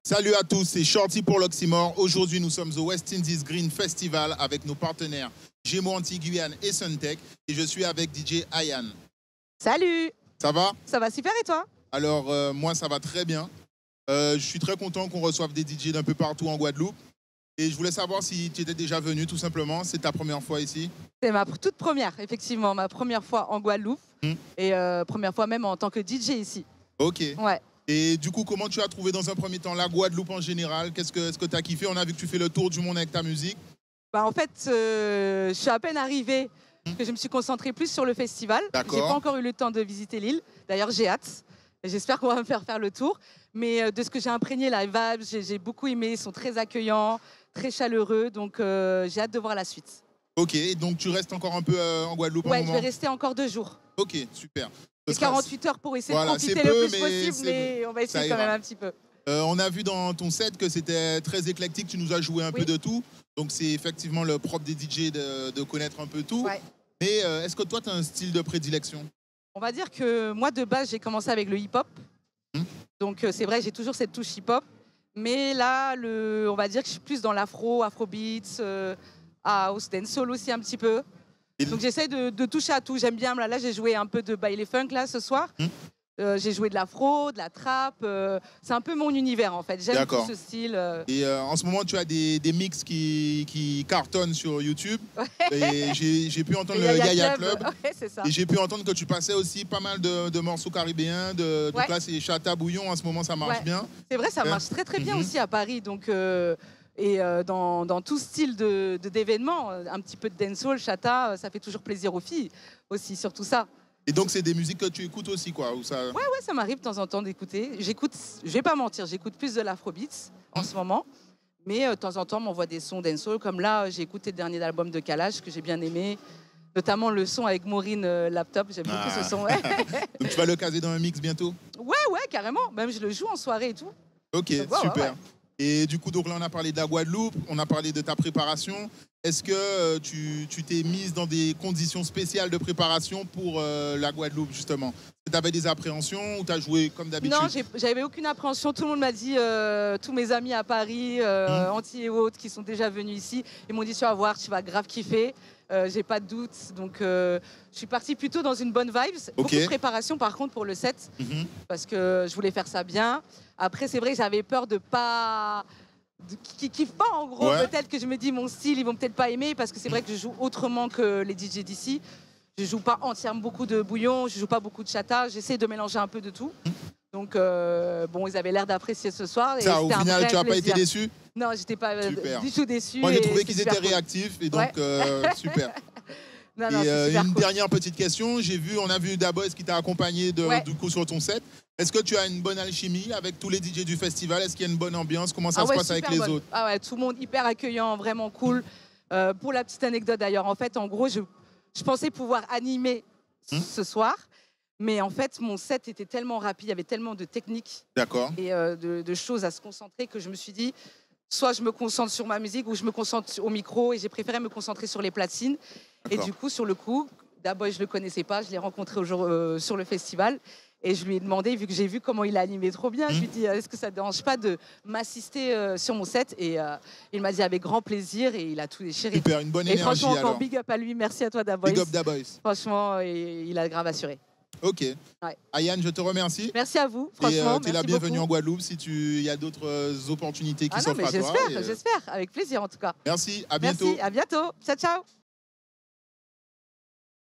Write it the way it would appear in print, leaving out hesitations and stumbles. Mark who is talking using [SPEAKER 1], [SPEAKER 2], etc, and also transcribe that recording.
[SPEAKER 1] Salut à tous, c'est Shorty pour l'Oxymore. Aujourd'hui, nous sommes au West Indies Green Festival avec nos partenaires Gémeaux Anti-Guyane et Suntech. Et je suis avec DJ Ayan.
[SPEAKER 2] Salut!
[SPEAKER 1] Ça va?
[SPEAKER 2] Ça va super et toi?
[SPEAKER 1] Alors, moi, ça va très bien. Je suis très content qu'on reçoive des DJ d'un peu partout en Guadeloupe. Et je voulais savoir si tu étais déjà venu, tout simplement. C'est ta première fois ici?
[SPEAKER 2] C'est ma toute première, effectivement, ma première fois en Guadeloupe. Et première fois même en tant que DJ ici.
[SPEAKER 1] Ok.
[SPEAKER 2] Ouais.
[SPEAKER 1] Et du coup, comment tu as trouvé dans un premier temps la Guadeloupe en général? Est-ce que tu as kiffé? On a vu que tu fais le tour du monde avec ta musique.
[SPEAKER 2] Bah, en fait, je suis à peine arrivée que je me suis concentrée plus sur le festival.
[SPEAKER 1] D'accord.
[SPEAKER 2] J'ai pas encore eu le temps de visiter l'île. D'ailleurs, j'ai hâte. J'espère qu'on va me faire le tour. Mais de ce que j'ai imprégné, la vibe, j'ai beaucoup aimé. Ils sont très accueillants, très chaleureux. Donc, j'ai hâte de voir la suite.
[SPEAKER 1] Ok, donc tu restes encore un peu en Guadeloupe?
[SPEAKER 2] Ouais, je vais rester encore 2 jours.
[SPEAKER 1] Ok, super.
[SPEAKER 2] Et 48 heures pour essayer
[SPEAKER 1] Voilà,
[SPEAKER 2] de profiter
[SPEAKER 1] peu,
[SPEAKER 2] le plus possible, mais on va essayer quand même un petit peu.
[SPEAKER 1] On a vu dans ton set que c'était très éclectique, tu nous as joué un peu de tout. Donc c'est effectivement le propre des DJ de connaître un peu tout.
[SPEAKER 2] Ouais.
[SPEAKER 1] Mais est-ce que toi, tu as un style de prédilection?
[SPEAKER 2] On va dire que moi, de base, j'ai commencé avec le hip-hop. Donc c'est vrai, j'ai toujours cette touche hip-hop. Mais là, on va dire que je suis plus dans l'afro, afrobeats, house, dancehall aussi un petit peu. Donc j'essaie de toucher à tout. J'aime bien. Là, j'ai joué un peu de baile funk là ce soir. J'ai joué de l'afro, de la trap. C'est un peu mon univers en fait. J'aime tout ce style.
[SPEAKER 1] Et en ce moment, tu as des mix qui cartonnent sur YouTube. Et j'ai pu entendre le Yaya Club.
[SPEAKER 2] Ouais, c'est ça.
[SPEAKER 1] Et j'ai pu entendre que tu passais aussi pas mal de morceaux caribéens. Donc là, c'est Chata Bouillon. En ce moment, ça marche bien.
[SPEAKER 2] C'est vrai, ça marche très très bien aussi à Paris. Donc, dans tout style d'événements, un petit peu de dancehall, Chata, ça fait toujours plaisir aux filles aussi, surtout ça.
[SPEAKER 1] Et donc, c'est des musiques que tu écoutes aussi, quoi, ou ça...
[SPEAKER 2] Ouais, ça m'arrive de temps en temps d'écouter. J'écoute, je vais pas mentir, j'écoute plus de l'afrobeats en ce moment. Mais de temps en temps, on m'envoie des sons dancehall. Comme là, j'ai écouté le dernier album de Kalash que j'ai bien aimé. Notamment le son avec Maureen Laptop. J'aime beaucoup ce son.
[SPEAKER 1] Donc, tu vas le caser dans un mix bientôt?
[SPEAKER 2] Ouais, carrément. Même je le joue en soirée et tout.
[SPEAKER 1] Ok, donc, super. Ouais. Et du coup, donc là, on a parlé de la Guadeloupe, on a parlé de ta préparation. Est-ce que tu t'es mise dans des conditions spéciales de préparation pour la Guadeloupe, justement? Tu avais des appréhensions ou tu as joué comme d'habitude?
[SPEAKER 2] Non, j'avais aucune appréhension. Tout le monde m'a dit, tous mes amis à Paris, Antilles et autres, qui sont déjà venus ici, ils m'ont dit, tu vas voir, tu vas grave kiffer. J'ai pas de doute. Donc, je suis partie plutôt dans une bonne vibe. Beaucoup de préparation, par contre, pour le set, parce que je voulais faire ça bien. Après, c'est vrai que j'avais peur de pas... qui kiffent pas, en gros. Peut-être que je me dis, mon style, ils vont peut-être pas aimer, parce que c'est vrai que je joue autrement que les DJ d'ici. Je joue pas entièrement beaucoup de bouillon, je joue pas beaucoup de chata. J'essaie de mélanger un peu de tout. Donc, bon, ils avaient l'air d'apprécier ce soir.
[SPEAKER 1] Ça, au final, tu n'as pas été déçu?
[SPEAKER 2] Non, j'étais pas du tout déçu.
[SPEAKER 1] Moi, j'ai trouvé qu'ils étaient réactifs, et donc, super.
[SPEAKER 2] Non,
[SPEAKER 1] et une dernière petite question, on a vu Daboys qui t'a accompagné du coup sur ton set. Est-ce que tu as une bonne alchimie avec tous les DJ du festival? Est-ce qu'il y a une bonne ambiance? Comment ça se passe avec les autres?
[SPEAKER 2] Ah ouais, tout le monde hyper accueillant, vraiment cool. Pour la petite anecdote d'ailleurs, en fait, en gros, je pensais pouvoir animer ce soir, mais en fait, mon set était tellement rapide, il y avait tellement de techniques et de choses à se concentrer que je me suis dit, soit je me concentre sur ma musique ou je me concentre au micro, et j'ai préféré me concentrer sur les platines. Et du coup, sur le coup, d'abord, je ne le connaissais pas, je l'ai rencontré sur le festival. Et je lui ai demandé, vu que j'ai vu comment il a animé trop bien, je lui ai dit, est-ce que ça ne te dérange pas de m'assister sur mon set? Et il m'a dit avec grand plaisir, et il a tout déchiré.
[SPEAKER 1] Super, une bonne énergie.
[SPEAKER 2] Et franchement, encore big up à lui, merci à toi Daboys.
[SPEAKER 1] Big up Daboys.
[SPEAKER 2] Franchement, il a grave assuré.
[SPEAKER 1] Ok. Ayan, je te remercie.
[SPEAKER 2] Merci à vous, franchement.
[SPEAKER 1] Tu es la bienvenue en Guadeloupe si il y a d'autres opportunités qui s'offrent à toi.
[SPEAKER 2] J'espère, avec plaisir en tout cas.
[SPEAKER 1] Merci, à bientôt.
[SPEAKER 2] Merci, à bientôt. Ciao, ciao.